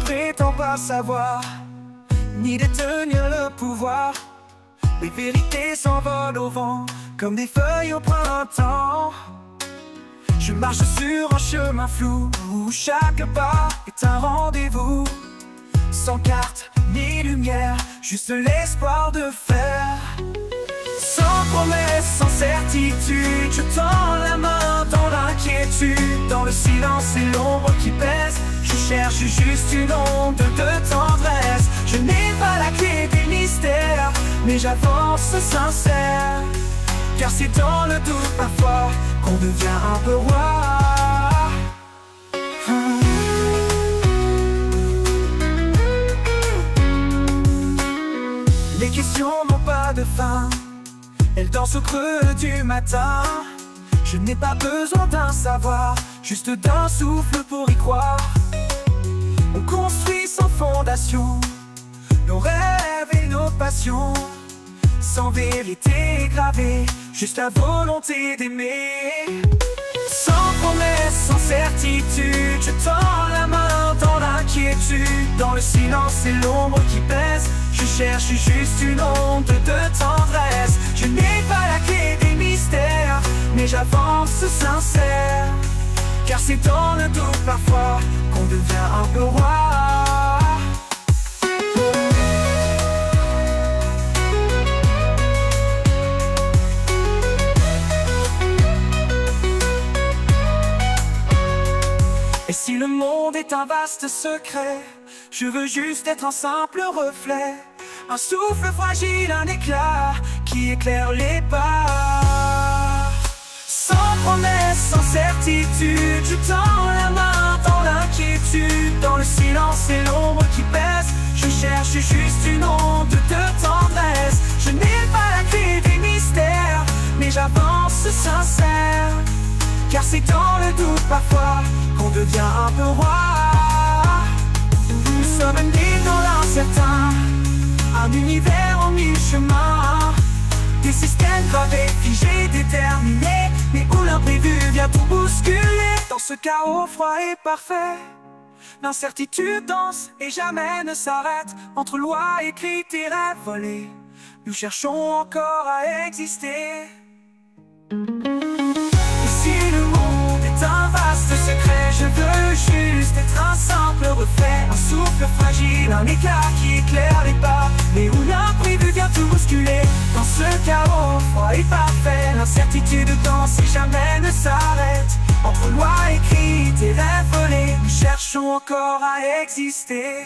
prétends pas savoir, ni détenir le pouvoir. Les vérités s'envolent au vent, comme des feuilles au printemps. Je marche sur un chemin flou, où chaque pas est un rendez-vous. Sans carte, ni lumière, juste l'espoir de faire. Sans promesse, sans certitude, je tends la main dans l'inquiétude. Dans le silence et l'ombre qui pèse, je cherche juste une onde de tendresse. Je n'ai pas la clé des mystères, mais j'avance sincère. Car c'est dans le doute parfois qu'on devient un peu roi. Les questions n'ont pas de fin, elles dansent au creux du matin. Je n'ai pas besoin d'un savoir, juste d'un souffle pour y croire. On construit sans fondation nos rêves et nos passions, sans vérité gravée, juste la volonté d'aimer. Sans promesse, sans certitude, je tends la main dans l'inquiétude. Dans le silence et l'ombre qui pèse, je cherche juste une onde de tendresse. Je n'ai pas la clé des mystères, mais j'avance sincère. Car c'est dans le doute parfois qu'on devient un peu roi. Et si le monde est un vaste secret, je veux juste être un simple reflet. Un souffle fragile, un éclat qui éclaire les pas. Sans promesse, sans certitude, je tends la main dans l'inquiétude. Dans le silence et l'ombre qui pèse, je cherche juste une onde de tendresse. Je n'ai pas la clé des mystères, mais j'avance sincère. Car c'est dans le doute parfois qu'on devient un peu roi. Nous sommes nés dans l'incertain, un univers en mille chemins. Des systèmes gravés, figés, déterminés, mais où l'imprévu vient tout bousculer. Dans ce chaos froid et parfait, l'incertitude danse et jamais ne s'arrête. Entre lois écrites et rêves volés, nous cherchons encore à exister. Un vaste secret, je veux juste être un simple reflet. Un souffle fragile, un éclat qui éclaire les pas, mais où l'imprévu vient tout bousculer. Dans ce chaos froid et parfait, l'incertitude danse et jamais ne s'arrête. Entre lois écrites et rêves volés, nous cherchons encore à exister.